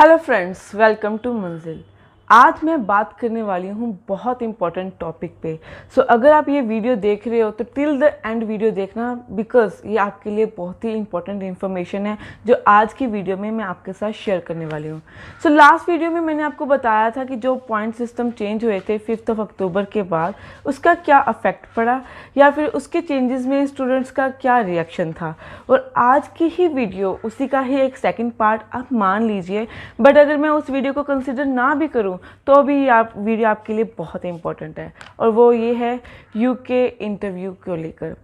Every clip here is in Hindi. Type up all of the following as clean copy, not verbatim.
हेलो फ्रेंड्स, वेलकम टू मंजिल। आज मैं बात करने वाली हूँ बहुत इंपॉर्टेंट टॉपिक पे। सो अगर आप ये वीडियो देख रहे हो तो टिल द एंड वीडियो देखना, बिकॉज ये आपके लिए बहुत ही इंपॉर्टेंट इन्फॉर्मेशन है जो आज की वीडियो में मैं आपके साथ शेयर करने वाली हूँ। सो लास्ट वीडियो में मैंने आपको बताया था कि जो पॉइंट सिस्टम चेंज हुए थे 5 अक्टूबर के बाद, उसका क्या अफेक्ट पड़ा या फिर उसके चेंजेस में स्टूडेंट्स का क्या रिएक्शन था। और आज की ही वीडियो उसी का ही एक सेकेंड पार्ट आप मान लीजिए, बट अगर मैं उस वीडियो को कंसिडर ना भी करूँ तो भी आप वीडियो आपके लिए बहुत इंपॉर्टेंट है, और वो ये है यूके इंटरव्यू को लेकर।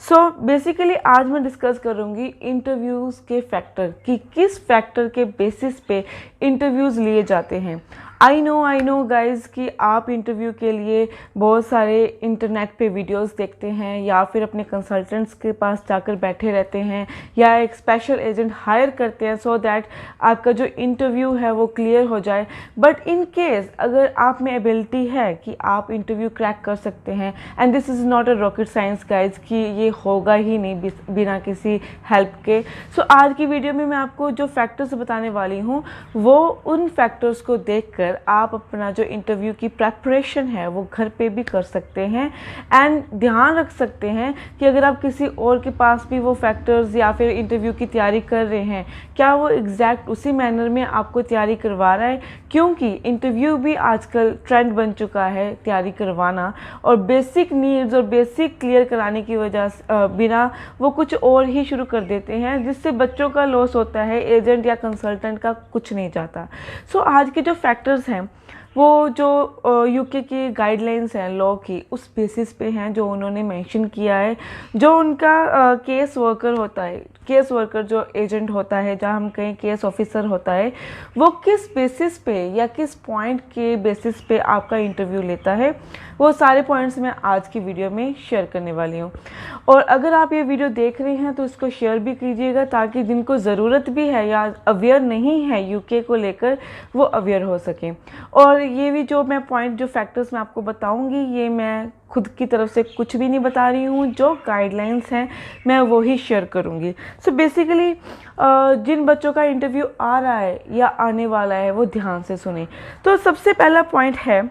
सो बेसिकली आज मैं डिस्कस करूँगी इंटरव्यूज़ के फैक्टर कि किस फैक्टर के बेसिस पे इंटरव्यूज़ लिए जाते हैं। आई नो गाइज़ कि आप इंटरव्यू के लिए बहुत सारे इंटरनेट पे वीडियोस देखते हैं या फिर अपने कंसल्टेंट्स के पास जाकर बैठे रहते हैं या एक स्पेशल एजेंट हायर करते हैं सो दैट आपका जो इंटरव्यू है वो क्लियर हो जाए। बट इन केस अगर आप में एबिलिटी है कि आप इंटरव्यू क्रैक कर सकते हैं, and this is not a rocket science guys कि ये होगा ही नहीं बिना किसी हेल्प के। सो आज की वीडियो में मैं आपको जो फैक्टर्स बताने वाली हूँ वो उन फैक्टर्स को देखकर आप अपना जो इंटरव्यू की प्रेपरेशन है वो घर पे भी कर सकते हैं, एंड ध्यान रख सकते हैं कि अगर आप किसी और के पास भी वो फैक्टर्स या फिर इंटरव्यू की तैयारी कर रहे हैं, क्या वो एग्जैक्ट उसी मैनर में आपको तैयारी करवा रहा है। क्योंकि इंटरव्यू भी आजकल ट्रेंड बन चुका है तैयारी करवाना, और बेसिक नीड्स और बेसिक क्लियर कराने की वजह से बिना वो कुछ और ही शुरू कर देते हैं, जिससे बच्चों का लॉस होता है, एजेंट या कंसल्टेंट का कुछ नहीं जाता। सो आज के जो फैक्टर्स हैं वो जो यूके की गाइडलाइंस हैं लॉ की, उस बेसिस पे हैं जो उन्होंने मेंशन किया है। जो उनका केस वर्कर होता है, केस वर्कर जो एजेंट होता है, जहाँ हम कहें केस ऑफिसर होता है, वो किस बेसिस पे या किस पॉइंट के बेसिस पे आपका इंटरव्यू लेता है, वो सारे पॉइंट्स मैं आज की वीडियो में शेयर करने वाली हूँ। और अगर आप ये वीडियो देख रहे हैं तो इसको शेयर भी कीजिएगा ताकि जिनको ज़रूरत भी है या अवेयर नहीं है यूके को लेकर वो अवेयर हो सकें। और ये भी जो मैं पॉइंट जो फैक्टर्स मैं आपको बताऊंगी, ये मैं खुद की तरफ से कुछ भी नहीं बता रही हूँ, जो गाइडलाइंस हैं मैं वो ही शेयर करूँगी। सो बेसिकली जिन बच्चों का इंटरव्यू आ रहा है या आने वाला है वो ध्यान से सुने। तो सबसे पहला पॉइंट है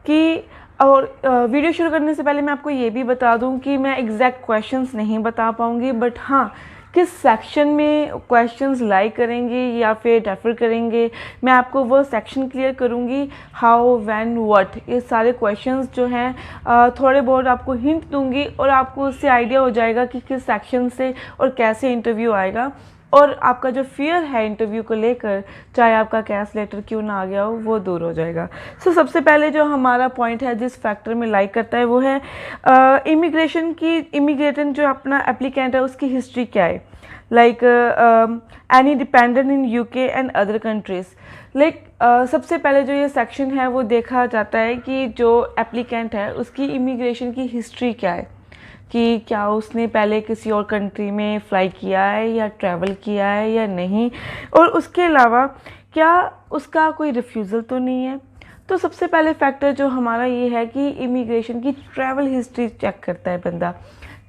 कि, और वीडियो शुरू करने से पहले मैं आपको ये भी बता दूं कि मैं एग्जैक्ट क्वेश्चंस नहीं बता पाऊंगी, बट हाँ किस सेक्शन में क्वेश्चंस लाइक करेंगे या फिर रेफर करेंगे, मैं आपको वो सेक्शन क्लियर करूंगी। हाउ, व्हेन, व्हाट, ये सारे क्वेश्चंस जो हैं थोड़े बहुत आपको हिंट दूंगी और आपको उससे आइडिया हो जाएगा कि किस सेक्शन से और कैसे इंटरव्यू आएगा, और आपका जो फियर है इंटरव्यू को लेकर, चाहे आपका कैश लेटर क्यों ना आ गया हो, वो दूर हो जाएगा। सो सबसे पहले जो हमारा पॉइंट है जिस फैक्टर में लाइक करता है वो है इमिग्रेशन की। इमिग्रेटेंट जो अपना एप्लीकेंट है उसकी हिस्ट्री क्या है, like any dependent in UK and other countries. Like सबसे पहले जो ये सेक्शन है वो देखा जाता है कि जो एप्लीकेंट है उसकी इमिग्रेशन की हिस्ट्री क्या है, कि क्या उसने पहले किसी और कंट्री में फ़्लाई किया है या ट्रैवल किया है या नहीं, और उसके अलावा क्या उसका कोई रिफ्यूज़ल तो नहीं है। तो सबसे पहले फैक्टर जो हमारा ये है कि इमिग्रेशन की ट्रैवल हिस्ट्री चेक करता है बंदा,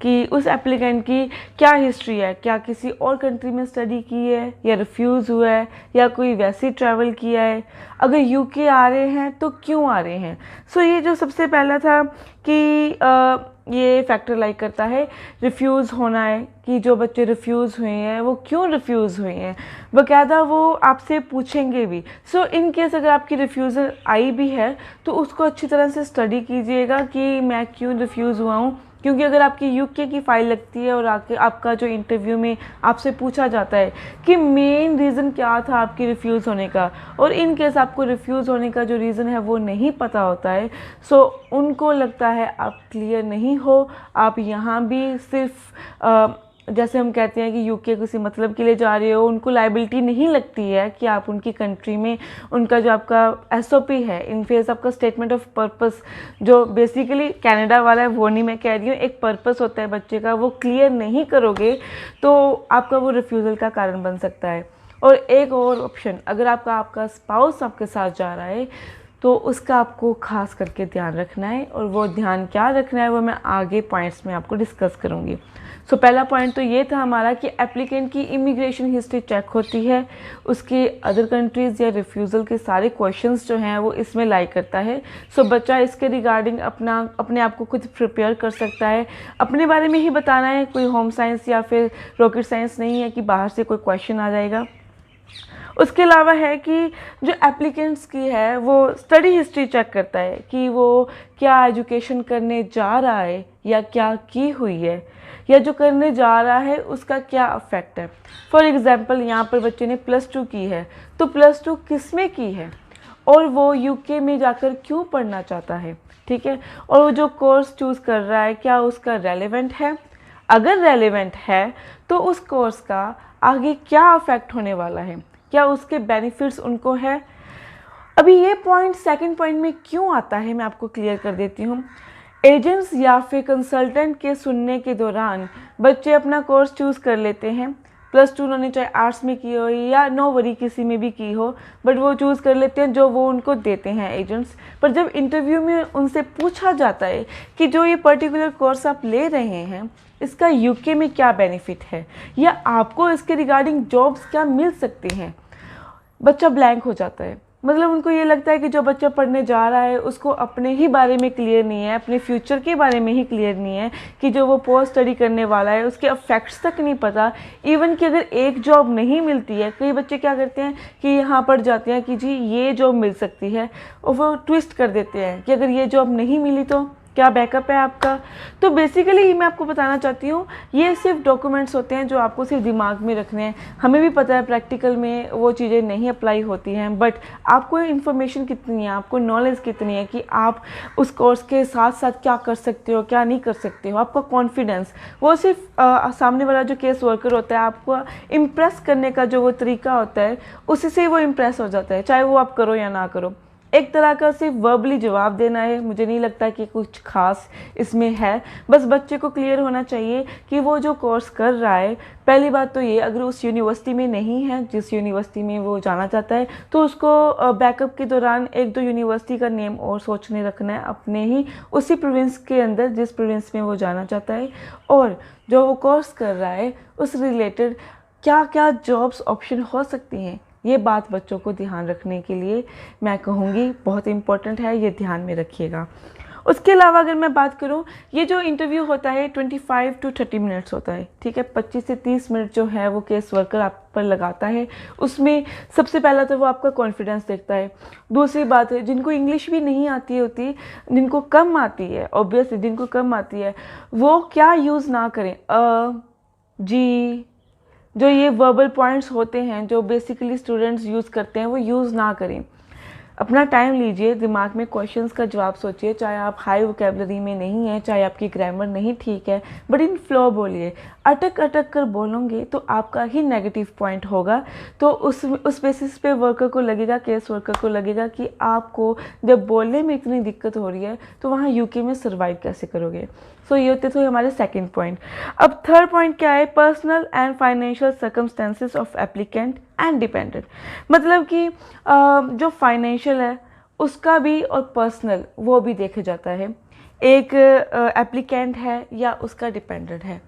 कि उस एप्लीकेंट की क्या हिस्ट्री है, क्या किसी और कंट्री में स्टडी की है या रिफ्यूज़ हुआ है या कोई वैसे ट्रैवल किया है। अगर यूके आ रहे हैं तो क्यों आ रहे हैं। सो ये जो सबसे पहला था कि ये फैक्टर लाइक करता है। रिफ्यूज़ होना है कि जो बच्चे रिफ्यूज़ हुए हैं वो क्यों रिफ्यूज़ हुए हैं, बाकायदा वो आपसे पूछेंगे भी। सो इन केस अगर आपकी रिफ्यूज़ल आई भी है तो उसको अच्छी तरह से स्टडी कीजिएगा कि मैं क्यों रिफ्यूज़ हुआ हूँ। क्योंकि अगर आपकी यूके की फ़ाइल लगती है और आपका जो इंटरव्यू में आपसे पूछा जाता है कि मेन रीज़न क्या था आपकी रिफ्यूज़ होने का, और इन केस आपको रिफ्यूज़ होने का जो रीज़न है वो नहीं पता होता है, सो उनको लगता है आप क्लियर नहीं हो, आप यहाँ भी सिर्फ जैसे हम कहते हैं कि यूके किसी मतलब के लिए जा रहे हो, उनको लाइबिलिटी नहीं लगती है कि आप उनकी कंट्री में उनका जो आपका एसओपी है, इन फेस आपका स्टेटमेंट ऑफ पर्पस, जो बेसिकली कनाडा वाला है वो नहीं मैं कह रही हूँ, एक पर्पस होता है बच्चे का, वो क्लियर नहीं करोगे तो आपका वो रिफ्यूज़ल का कारण बन सकता है। और एक और ऑप्शन, अगर आपका स्पाउस आपके साथ जा रहा है तो उसका आपको खास करके ध्यान रखना है, और वो ध्यान क्या रखना है वो मैं आगे पॉइंट्स में आपको डिस्कस करूँगी। सो पहला पॉइंट तो ये था हमारा कि एप्लीकेंट की इमिग्रेशन हिस्ट्री चेक होती है, उसके अदर कंट्रीज़ या रिफ्यूज़ल के सारे क्वेश्चंस जो हैं वो इसमें लाई करता है। सो बच्चा इसके रिगार्डिंग अपने आप को खुद प्रिपेयर कर सकता है, अपने बारे में ही बताना है, कोई होम साइंस या फिर रॉकेट साइंस नहीं है कि बाहर से कोई क्वेश्चन आ जाएगा। उसके अलावा है कि जो एप्लीकेंट्स की है वो स्टडी हिस्ट्री चेक करता है कि वो क्या एजुकेशन करने जा रहा है या क्या की हुई है, या जो करने जा रहा है उसका क्या अफेक्ट है। फॉर एग्ज़ाम्पल यहाँ पर बच्चे ने +2 की है, तो +2 किस में की है और वो यूके में जाकर क्यों पढ़ना चाहता है, ठीक है, और वो जो कोर्स चूज़ कर रहा है क्या उसका रेलेवेंट है। अगर रेलेवेंट है तो उस कोर्स का आगे क्या अफेक्ट होने वाला है, क्या उसके बेनिफिट्स उनको है। अभी ये पॉइंट सेकंड पॉइंट में क्यों आता है मैं आपको क्लियर कर देती हूँ। एजेंट्स या फिर कंसल्टेंट के सुनने के दौरान बच्चे अपना कोर्स चूज़ कर लेते हैं, +2 उन्होंने चाहे आर्ट्स में की हो या नो वरी किसी में भी की हो, बट वो चूज़ कर लेते हैं जो वो उनको देते हैं एजेंट्स। पर जब इंटरव्यू में उनसे पूछा जाता है कि जो ये पर्टिकुलर कोर्स आप ले रहे हैं इसका यूके में क्या बेनिफिट है या आपको इसके रिगार्डिंग जॉब्स क्या मिल सकते हैं, बच्चा ब्लैंक हो जाता है। मतलब उनको ये लगता है कि जो बच्चा पढ़ने जा रहा है उसको अपने ही बारे में क्लियर नहीं है, अपने फ्यूचर के बारे में ही क्लियर नहीं है कि जो वो पोस्ट स्टडी करने वाला है उसके अफेक्ट्स तक नहीं पता। इवन कि अगर एक जॉब नहीं मिलती है, कई बच्चे क्या करते हैं कि यहाँ पढ़ जाते हैं कि जी ये जॉब मिल सकती है और वो ट्विस्ट कर देते हैं कि अगर ये जॉब नहीं मिली तो क्या बैकअप है आपका। तो बेसिकली मैं आपको बताना चाहती हूँ ये सिर्फ डॉक्यूमेंट्स होते हैं जो आपको सिर्फ दिमाग में रखने हैं। हमें भी पता है प्रैक्टिकल में वो चीज़ें नहीं अप्लाई होती हैं, बट आपको इन्फॉर्मेशन कितनी है, आपको नॉलेज कितनी है कि आप उस कोर्स के साथ साथ क्या कर सकते हो क्या नहीं कर सकते हो। आपका कॉन्फिडेंस वो सिर्फ सामने वाला जो केस वर्कर होता है आपको इम्प्रेस करने का जो वो तरीका होता है उसी से वो इम्प्रेस हो जाता है, चाहे वो आप करो या ना करो। एक तरह का सिर्फ वर्बली जवाब देना है, मुझे नहीं लगता कि कुछ खास इसमें है। बस बच्चे को क्लियर होना चाहिए कि वो जो कोर्स कर रहा है, पहली बात तो ये अगर उस यूनिवर्सिटी में नहीं है जिस यूनिवर्सिटी में वो जाना चाहता है तो उसको बैकअप के दौरान 1-2 यूनिवर्सिटी का नेम और सोचने रखना है अपने ही उसी प्रोविंस के अंदर जिस प्रोविंस में वो जाना चाहता है, और जो वो कोर्स कर रहा है उस रिलेटेड क्या क्या जॉब्स ऑप्शन हो सकती हैं। ये बात बच्चों को ध्यान रखने के लिए मैं कहूँगी बहुत इम्पोर्टेंट है, ये ध्यान में रखिएगा। उसके अलावा अगर मैं बात करूँ, ये जो इंटरव्यू होता है 25 to 30 मिनट्स होता है, ठीक है। 25 से 30 मिनट जो है वो केस वर्कर आप पर लगाता है। उसमें सबसे पहला तो वो आपका कॉन्फिडेंस देखता है। दूसरी बात है जिनको इंग्लिश भी नहीं आती होती, जिनको कम आती है, ऑब्वियसली जिनको कम आती है वो क्या यूज़ ना करें, जी जो ये वर्बल पॉइंट्स होते हैं जो बेसिकली स्टूडेंट्स यूज़ करते हैं वो यूज़ ना करें। अपना टाइम लीजिए, दिमाग में क्वेश्चंस का जवाब सोचिए, चाहे आप हाई वोकेबलरी में नहीं हैं, चाहे आपकी ग्रामर नहीं ठीक है, बट इन फ्लो बोलिए। अटक अटक कर बोलोगे तो आपका ही नेगेटिव पॉइंट होगा। तो उस बेसिस पे वर्कर को लगेगा, केस वर्कर को लगेगा कि आपको जब बोलने में इतनी दिक्कत हो रही है तो वहाँ यूके में सर्वाइव कैसे करोगे। सो ये होते थे हमारे सेकंड पॉइंट। अब थर्ड पॉइंट क्या है, personal and financial circumstances of applicant and dependent. मतलब कि जो फाइनेंशियल है उसका भी और पर्सनल वो भी देखा जाता है। एक एप्लीकेंट है या उसका डिपेंडेंट है।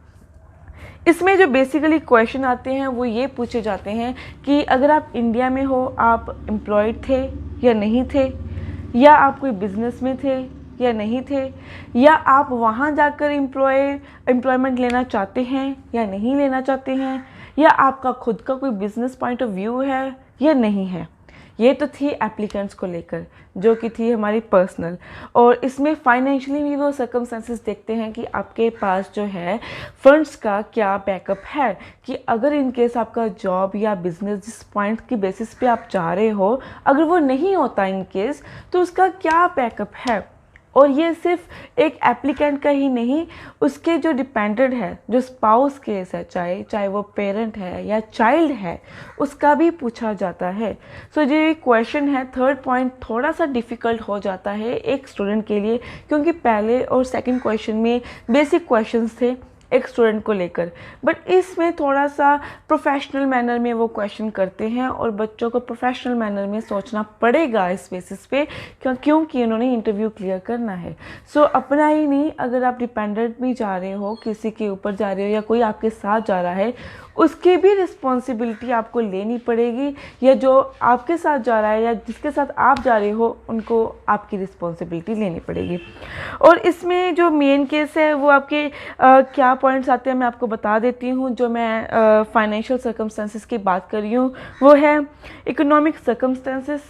इसमें जो बेसिकली क्वेश्चन आते हैं वो ये पूछे जाते हैं कि अगर आप इंडिया में हो, आप एम्प्लॉयड थे या नहीं थे, या आप कोई बिजनेस में थे या नहीं थे, या आप वहाँ जाकर एम्प्लॉयमेंट लेना चाहते हैं या नहीं लेना चाहते हैं, या आपका खुद का कोई बिजनेस पॉइंट ऑफ व्यू है या नहीं है। ये तो थी एप्लीकेंट्स को लेकर जो कि थी हमारी पर्सनल। और इसमें फाइनेंशियली भी वो सर्कमस्टेंसेस देखते हैं कि आपके पास जो है फंड्स का क्या बैकअप है, कि अगर इन केस आपका जॉब या बिजनेस जिस पॉइंट की बेसिस पे आप चाह रहे हो अगर वो नहीं होता इन केस तो उसका क्या बैकअप है। और ये सिर्फ एक एप्लीकेंट का ही नहीं, उसके जो डिपेंडेंट है, जो स्पाउस केस है, चाहे वो पेरेंट है या चाइल्ड है, उसका भी पूछा जाता है। सो जो ये क्वेश्चन है थर्ड पॉइंट थोड़ा सा डिफ़िकल्ट हो जाता है एक स्टूडेंट के लिए, क्योंकि पहले और सेकंड क्वेश्चन में बेसिक क्वेश्चंस थे। एक स्टूडेंट को लेकर। बट इसमें थोड़ा सा प्रोफेशनल मैनर में वो क्वेश्चन करते हैं और बच्चों को प्रोफेशनल मैनर में सोचना पड़ेगा इस बेसिस पे, क्योंकि उन्होंने इंटरव्यू क्लियर करना है। सो अपना ही नहीं, अगर आप डिपेंडेंट भी जा रहे हो, किसी के ऊपर जा रहे हो या कोई आपके साथ जा रहा है, उसकी भी रिस्पॉन्सिबिलिटी आपको लेनी पड़ेगी, या जो आपके साथ जा रहा है या जिसके साथ आप जा रहे हो उनको आपकी रिस्पॉन्सिबिलिटी लेनी पड़ेगी। और इसमें जो मेन केस है वो आपके क्या पॉइंट्स आते हैं मैं आपको बता देती हूँ। जो मैं फाइनेंशियल सर्कमस्टेंसेस की बात कर रही हूँ वो है economic circumstances,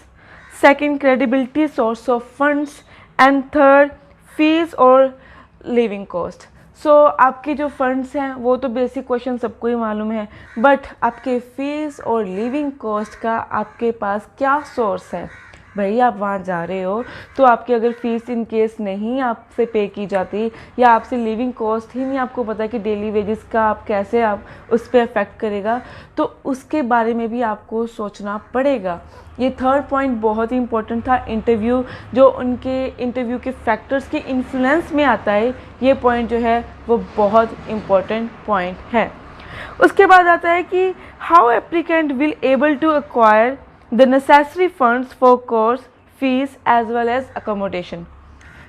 second credibility, source of funds, and third fees और लिविंग कॉस्ट। सो आपके जो फंड्स हैं वो तो बेसिक क्वेश्चन सबको ही मालूम है, बट आपके फीस और लिविंग कॉस्ट का आपके पास क्या सोर्स है। भाई आप वहाँ जा रहे हो तो आपकी अगर फ़ीस इन केस नहीं आपसे पे की जाती या आपसे लिविंग कॉस्ट ही नहीं आपको पता कि डेली वेजेस का आप कैसे आप उस पर अफेक्ट करेगा, तो उसके बारे में भी आपको सोचना पड़ेगा। ये थर्ड पॉइंट बहुत ही इंपॉर्टेंट था। इंटरव्यू जो उनके इंटरव्यू के फैक्टर्स के इन्फ्लुएंस में आता है, ये पॉइंट जो है वो बहुत इम्पॉर्टेंट पॉइंट है। उसके बाद आता है कि how applicant will able to acquire the necessary funds for course fees as well as accommodation।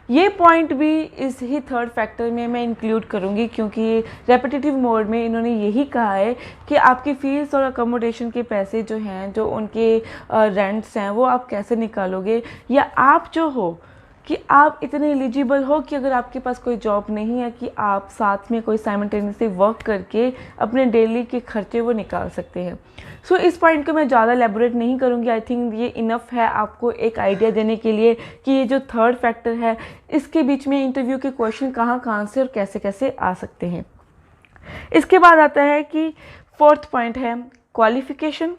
ये पॉइंट भी इस ही थर्ड फैक्टर में मैं इंक्लूड करूँगी, क्योंकि रेपिटेटिव मोड में इन्होंने यही कहा है कि आपकी फ़ीस और अकोमोडेशन के पैसे जो हैं, जो उनके रेंट्स हैं, वो आप कैसे निकालोगे, या आप जो हो कि आप इतने एलिजिबल हो कि अगर आपके पास कोई जॉब नहीं है कि आप साथ में कोई साइमल्टेनियसली वर्क करके अपने डेली के खर्चे वो निकाल सकते हैं। सो इस पॉइंट को मैं ज़्यादा एलेबोरेट नहीं करूँगी। आई थिंक ये इनफ है आपको एक आइडिया देने के लिए कि ये जो थर्ड फैक्टर है इसके बीच में इंटरव्यू के क्वेश्चन कहाँ से और कैसे कैसे आ सकते हैं। इसके बाद आता है कि फोर्थ पॉइंट है qualification,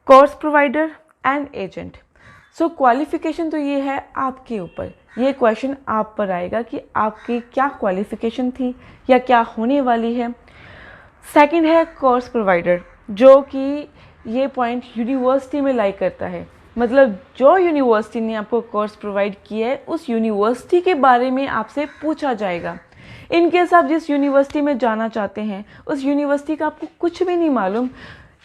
course provider and agent. So qualification तो ये है आपके ऊपर, ये क्वेश्चन आप पर आएगा कि आपकी क्या क्वालिफिकेशन थी या क्या होने वाली है। सेकंड है कोर्स प्रोवाइडर, जो कि ये पॉइंट यूनिवर्सिटी में लाई करता है। मतलब जो यूनिवर्सिटी ने आपको कोर्स प्रोवाइड किया है उस यूनिवर्सिटी के बारे में आपसे पूछा जाएगा। इनकेस आप जिस यूनिवर्सिटी में जाना चाहते हैं उस यूनिवर्सिटी का आपको कुछ भी नहीं मालूम,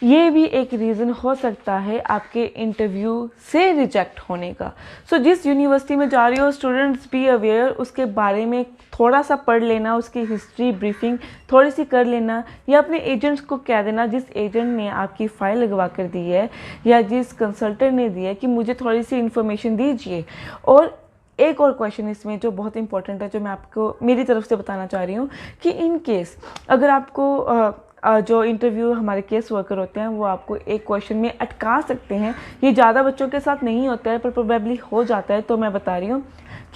ये भी एक रीज़न हो सकता है आपके इंटरव्यू से रिजेक्ट होने का। सो जिस यूनिवर्सिटी में जा रही हो स्टूडेंट्स बी अवेयर, उसके बारे में थोड़ा सा पढ़ लेना, उसकी हिस्ट्री ब्रीफिंग थोड़ी सी कर लेना, या अपने एजेंट्स को कह देना जिस एजेंट ने आपकी फ़ाइल लगवा कर दी है या जिस कंसल्टेंट ने दी है कि मुझे थोड़ी सी इन्फॉर्मेशन दीजिए। और एक और क्वेश्चन इसमें जो बहुत इंपॉर्टेंट है, जो मैं आपको मेरी तरफ से बताना चाह रही हूँ कि इन केस अगर आपको जो इंटरव्यू हमारे केस वर्कर होते हैं वो आपको एक क्वेश्चन में अटका सकते हैं। ये ज़्यादा बच्चों के साथ नहीं होता है पर प्रोबेबली हो जाता है। तो मैं बता रही हूँ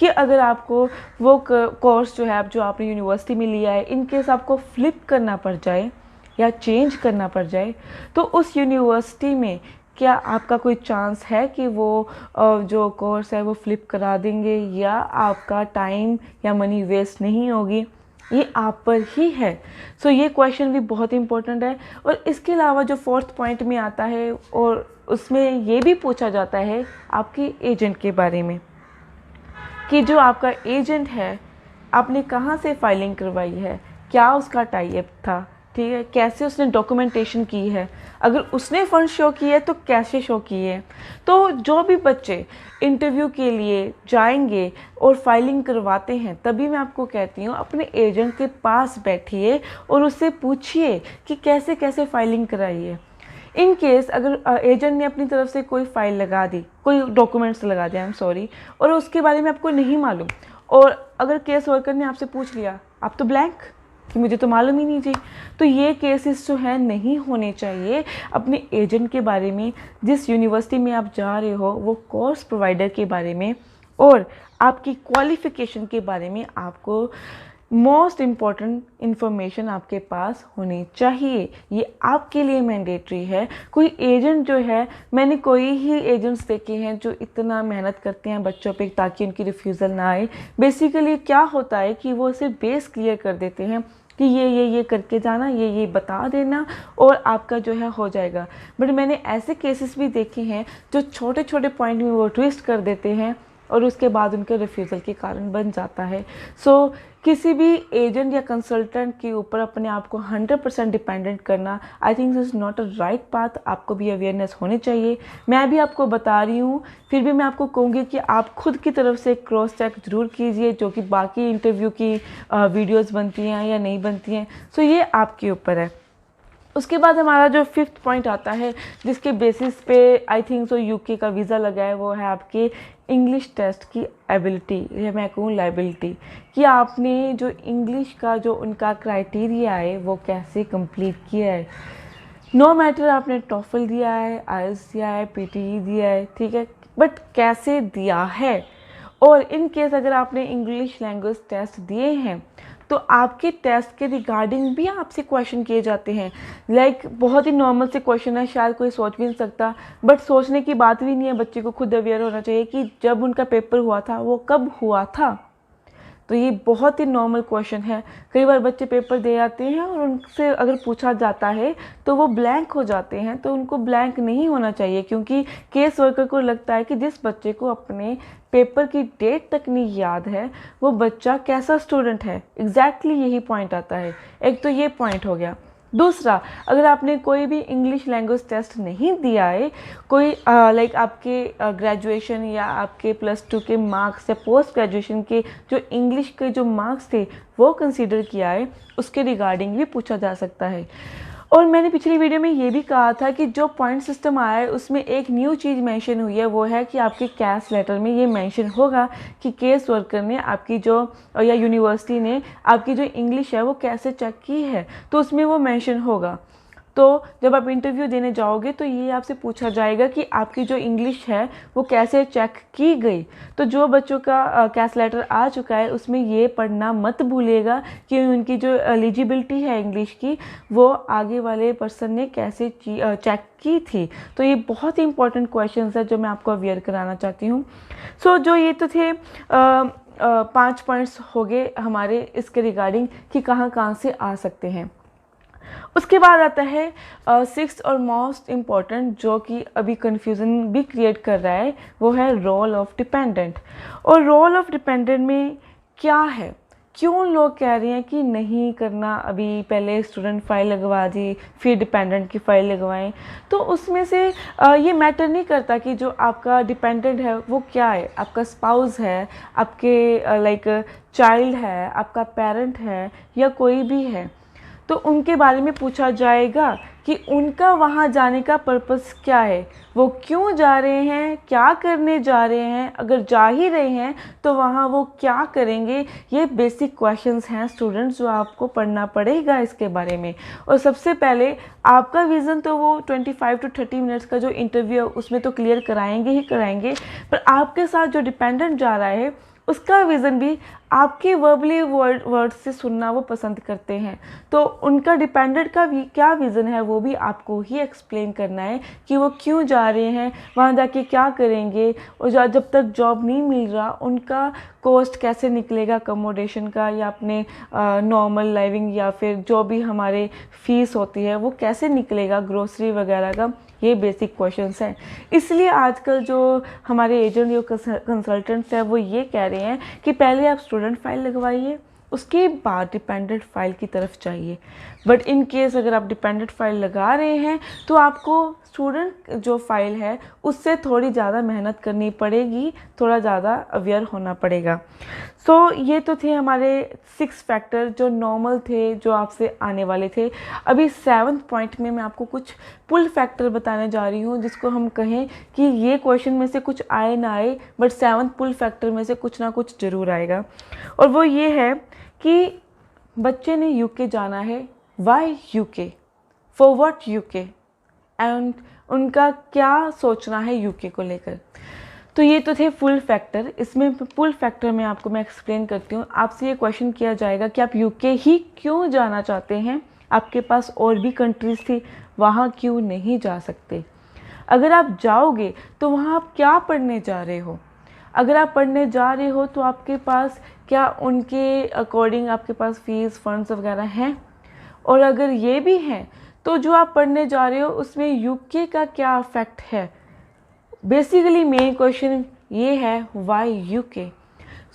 कि अगर आपको वो कोर्स जो है जो आपने यूनिवर्सिटी में लिया है, इन केस आपको फ्लिप करना पड़ जाए या चेंज करना पड़ जाए, तो उस यूनिवर्सिटी में क्या आपका कोई चांस है कि वो जो कोर्स है वो फ्लिप करा देंगे या आपका टाइम या मनी वेस्ट नहीं होगी, ये आप पर ही है। सो ये क्वेश्चन भी बहुत इंपॉर्टेंट है। और इसके अलावा जो फोर्थ पॉइंट में आता है और उसमें ये भी पूछा जाता है आपके एजेंट के बारे में कि जो आपका एजेंट है आपने कहाँ से फाइलिंग करवाई है, क्या उसका टाई अप था, ठीक है, कैसे उसने डॉक्यूमेंटेशन की है, अगर उसने फंड शो किए है तो कैसे शो किए हैं। तो जो भी बच्चे इंटरव्यू के लिए जाएंगे और फाइलिंग करवाते हैं, तभी मैं आपको कहती हूँ अपने एजेंट के पास बैठिए और उससे पूछिए कि कैसे कैसे फाइलिंग कराई है। इन केस अगर एजेंट ने अपनी तरफ से कोई फाइल लगा दी, कोई डॉक्यूमेंट्स लगा दिया, आई एम सॉरी, और उसके बारे में आपको नहीं मालूम, और अगर केस वर्कर ने आपसे पूछ लिया, आप तो ब्लैंक कि मुझे तो मालूम ही नहीं थी, तो ये केसेस जो है नहीं होने चाहिए। अपने एजेंट के बारे में, जिस यूनिवर्सिटी में आप जा रहे हो वो कोर्स प्रोवाइडर के बारे में और आपकी क्वालिफ़िकेशन के बारे में आपको मोस्ट इम्पॉर्टेंट इन्फॉर्मेशन आपके पास होनी चाहिए। ये आपके लिए मैंडेटरी है। कोई एजेंट जो है, मैंने कोई ही एजेंट्स देखे हैं जो इतना मेहनत करते हैं बच्चों पे ताकि उनकी रिफ्यूज़ल ना आए। बेसिकली क्या होता है कि वो सिर्फ बेस क्लियर कर देते हैं कि ये करके जाना, ये बता देना और आपका जो है हो जाएगा। बट मैंने ऐसे केसेस भी देखे हैं जो छोटे छोटे पॉइंट में वो ट्विस्ट कर देते हैं और उसके बाद उनके रिफ्यूज़ल के कारण बन जाता है। सो किसी भी एजेंट या कंसल्टेंट के ऊपर अपने आप को 100% डिपेंडेंट करना I think is not a right path. आपको भी अवेयरनेस होनी चाहिए। मैं भी आपको बता रही हूँ, फिर भी मैं आपको कहूँगी कि आप खुद की तरफ से क्रॉस चेक ज़रूर कीजिए, जो कि बाकी इंटरव्यू की वीडियोज़ बनती हैं या नहीं बनती हैं। सो ये आपके ऊपर है। उसके बाद हमारा जो 5th पॉइंट आता है, जिसके बेसिस पे आई थिंक सो यूके का वीज़ा लगा है, वो है आपके इंग्लिश टेस्ट की एबिलिटी या मैं कहूँ लाइबिलिटी, कि आपने जो इंग्लिश का जो उनका क्राइटेरिया है वो कैसे कंप्लीट किया है। नो मैटर आपने टॉफल दिया है, आइल्स दिया है, पीटीई दिया है, ठीक है, बट कैसे दिया है। और इन केस अगर आपने इंग्लिश लैंग्वेज टेस्ट दिए हैं तो आपके टेस्ट के रिगार्डिंग भी आपसे क्वेश्चन किए जाते हैं। लाइक बहुत ही नॉर्मल से क्वेश्चन है, शायद कोई सोच भी नहीं सकता, बट सोचने की बात भी नहीं है। बच्चे को खुद अवेयर होना चाहिए कि जब उनका पेपर हुआ था वो कब हुआ था। तो ये बहुत ही नॉर्मल क्वेश्चन है। कई बार बच्चे पेपर दे आते हैं और उनसे अगर पूछा जाता है तो वो ब्लैंक हो जाते हैं। तो उनको ब्लैंक नहीं होना चाहिए, क्योंकि केस वर्कर को लगता है कि जिस बच्चे को अपने पेपर की डेट तक नहीं याद है वो बच्चा कैसा स्टूडेंट है। एग्जैक्टली यही पॉइंट आता है। एक तो ये पॉइंट हो गया। दूसरा, अगर आपने कोई भी इंग्लिश लैंग्वेज टेस्ट नहीं दिया है, कोई लाइक आपके ग्रेजुएशन या आपके +2 के मार्क्स या पोस्ट ग्रेजुएशन के जो इंग्लिश के जो मार्क्स थे वो कंसीडर किया है, उसके रिगार्डिंग भी पूछा जा सकता है। और मैंने पिछली वीडियो में ये भी कहा था कि जो पॉइंट सिस्टम आया है उसमें एक न्यू चीज़ मेंशन हुई है, वो है कि आपके कैश लेटर में ये मेंशन होगा कि केस वर्कर ने आपकी जो या यूनिवर्सिटी ने आपकी जो इंग्लिश है वो कैसे चेक की है, तो उसमें वो मेंशन होगा। तो जब आप इंटरव्यू देने जाओगे तो ये आपसे पूछा जाएगा कि आपकी जो इंग्लिश है वो कैसे चेक की गई। तो जो बच्चों का कैश लेटर आ चुका है उसमें ये पढ़ना मत भूलिएगा कि उनकी जो एलिजिबिलिटी है इंग्लिश की वो आगे वाले पर्सन ने कैसे चेक की थी। तो ये बहुत ही इंपॉर्टेंट क्वेश्चंस है जो मैं आपको अवेयर कराना चाहती हूँ। सो जो ये तो थे 5 पॉइंट्स हो गए हमारे इसके रिगार्डिंग कि कहाँ कहाँ से आ सकते हैं। उसके बाद आता है 6th और मोस्ट इम्पॉर्टेंट, जो कि अभी कन्फ्यूज़न भी क्रिएट कर रहा है, वो है रोल ऑफ डिपेंडेंट। और रोल ऑफ डिपेंडेंट में क्या है, क्यों लोग कह रहे हैं कि नहीं करना, अभी पहले स्टूडेंट फाइल लगवा दी फिर डिपेंडेंट की फ़ाइल लगवाएं। तो उसमें से ये मैटर नहीं करता कि जो आपका डिपेंडेंट है वो क्या है, आपका स्पाउस है, आपके लाइक चाइल्ड है, आपका पेरेंट है या कोई भी है। तो उनके बारे में पूछा जाएगा कि उनका वहाँ जाने का पर्पस क्या है, वो क्यों जा रहे हैं, क्या करने जा रहे हैं, अगर जा ही रहे हैं तो वहाँ वो क्या करेंगे। ये बेसिक क्वेश्चंस हैं स्टूडेंट्स जो आपको पढ़ना पड़ेगा इसके बारे में। और सबसे पहले आपका विज़न तो वो 25 to 30 मिनट्स का जो इंटरव्यू है उसमें तो क्लियर कराएंगे ही कराएंगे, पर आपके साथ जो डिपेंडेंट जा रहा है उसका विज़न भी आपके वर्बली वर्ड से सुनना वो पसंद करते हैं। तो उनका डिपेंडेंट का भी क्या विज़न है वो भी आपको ही एक्सप्लेन करना है कि वो क्यों जा रहे हैं, वहाँ जाके क्या करेंगे, और जब तक जॉब नहीं मिल रहा उनका कॉस्ट कैसे निकलेगा अकोमोडेशन का या अपने नॉर्मल लाइविंग या फिर जो भी हमारे फीस होती है वो कैसे निकलेगा, ग्रोसरी वगैरह का। ये बेसिक क्वेश्चंस हैं। इसलिए आजकल जो हमारे एजेंट या कंसल्टेंट्स हैं वो ये कह रहे हैं कि पहले आप स्टूडेंट फाइल लगवाइए, उसके बाद डिपेंडेंट फाइल की तरफ जाइए। बट इन केस अगर आप डिपेंडेंट फाइल लगा रहे हैं तो आपको स्टूडेंट जो फाइल है उससे थोड़ी ज़्यादा मेहनत करनी पड़ेगी, थोड़ा ज़्यादा अवेयर होना पड़ेगा। सो ये तो थे हमारे 6 फैक्टर जो नॉर्मल थे, जो आपसे आने वाले थे। अभी 7th पॉइंट में मैं आपको कुछ पुल फैक्टर बताने जा रही हूँ, जिसको हम कहें कि ये क्वेश्चन में से कुछ आए ना आए बट 7th पुल फैक्टर में से कुछ ना कुछ ज़रूर आएगा। और वो ये है कि बच्चे ने यूके जाना है, why UK, for what UK, and उनका क्या सोचना है यूके को लेकर। तो ये तो थे फुल फैक्टर। इसमें फुल फैक्टर में आपको मैं एक्सप्लेन करती हूँ। आपसे ये क्वेश्चन किया जाएगा कि आप यूके ही क्यों जाना चाहते हैं, आपके पास और भी कंट्रीज़ थी, वहाँ क्यों नहीं जा सकते। अगर आप जाओगे तो वहाँ आप क्या पढ़ने जा रहे हो, अगर आप पढ़ने जा रहे हो तो आपके पास क्या उनके अकॉर्डिंग आपके पास फीस फंड्स वगैरह हैं, और अगर ये भी हैं तो जो आप पढ़ने जा रहे हो उसमें यूके का क्या इफेक्ट है। बेसिकली मेन क्वेश्चन ये है वाई यूके।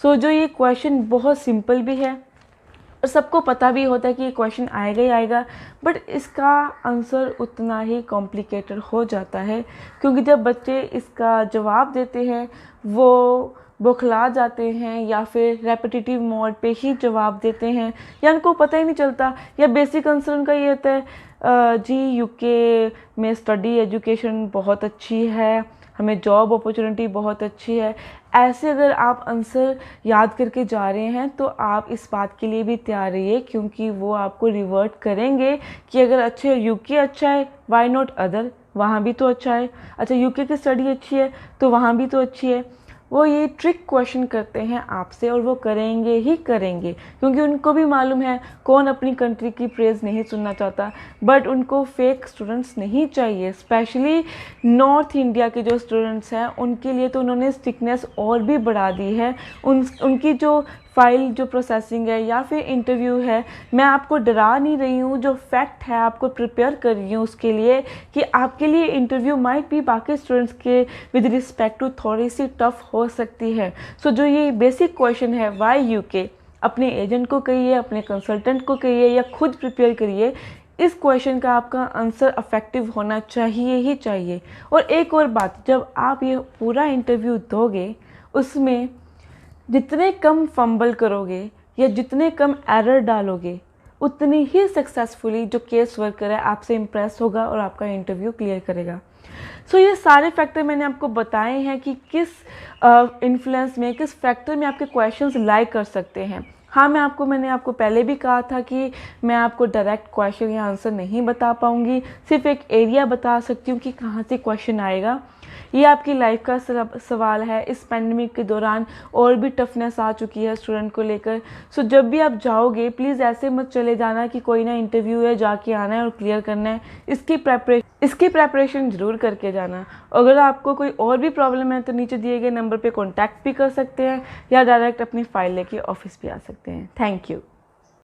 सो जो ये क्वेश्चन बहुत सिंपल भी है और सबको पता भी होता है कि ये क्वेश्चन आएगा ही आएगा, बट इसका आंसर उतना ही कॉम्प्लिकेटेड हो जाता है, क्योंकि जब बच्चे इसका जवाब देते हैं वो बौखला जाते हैं या फिर रेपिटेटिव मोड पे ही जवाब देते हैं, या उनको पता ही नहीं चलता, या बेसिक आंसर उनका ये होता है जी यूके में स्टडी एजुकेशन बहुत अच्छी है, हमें जॉब अपॉर्चुनिटी बहुत अच्छी है। ऐसे अगर आप आंसर याद करके जा रहे हैं तो आप इस बात के लिए भी तैयार रहिए, क्योंकि वो आपको रिवर्ट करेंगे कि अगर अच्छे यूके अच्छा है वाई नॉट अदर, वहाँ भी तो अच्छा है, अच्छा यूके की स्टडी अच्छी है तो वहाँ भी तो अच्छी है। वो ये ट्रिक क्वेश्चन करते हैं आपसे और वो करेंगे ही करेंगे, क्योंकि उनको भी मालूम है कौन अपनी कंट्री की प्रेज़ नहीं सुनना चाहता, बट उनको फेक स्टूडेंट्स नहीं चाहिए। स्पेशली नॉर्थ इंडिया के जो स्टूडेंट्स हैं उनके लिए तो उन्होंने स्ट्रिक्टनेस और भी बढ़ा दी है। उनकी जो फाइल जो प्रोसेसिंग है या फिर इंटरव्यू है, मैं आपको डरा नहीं रही हूँ, जो फैक्ट है आपको प्रिपेयर कर रही हूँ उसके लिए कि आपके लिए इंटरव्यू माइट भी बाकी स्टूडेंट्स के विद रिस्पेक्ट टू थोड़ी सी टफ हो सकती है। सो जो ये बेसिक क्वेश्चन है वाई यूके, अपने एजेंट को कहिए, अपने कंसल्टेंट को कहिए या खुद प्रिपेयर करिए, इस क्वेश्चन का आपका आंसर इफेक्टिव होना चाहिए ही चाहिए। और एक और बात, जब आप ये पूरा इंटरव्यू दोगे उसमें जितने कम फंबल करोगे या जितने कम एरर डालोगे उतनी ही सक्सेसफुली जो केस वर्कर है आपसे इम्प्रेस होगा और आपका इंटरव्यू क्लियर करेगा। सो ये सारे फैक्टर मैंने आपको बताए हैं कि किस इन्फ्लुएंस में, किस फैक्टर में आपके क्वेश्चंस लाई कर सकते हैं। हाँ, मैंने आपको पहले भी कहा था कि मैं आपको डायरेक्ट क्वेश्चन या आंसर नहीं बता पाऊँगी, सिर्फ एक एरिया बता सकती हूँ कि कहाँ से क्वेश्चन आएगा। ये आपकी लाइफ का सवाल है। इस पैंडमिक के दौरान और भी टफनेस आ चुकी है स्टूडेंट को लेकर। सो जब भी आप जाओगे प्लीज़ ऐसे मत चले जाना कि कोई ना इंटरव्यू है, जाके आना है और क्लियर करना है। इसकी प्रेपरेशन ज़रूर करके जाना। अगर आपको कोई और भी प्रॉब्लम है तो नीचे दिए गए नंबर पे कॉन्टैक्ट भी कर सकते हैं या डायरेक्ट अपनी फ़ाइल लेके ऑफिस भी आ सकते हैं। Thank you.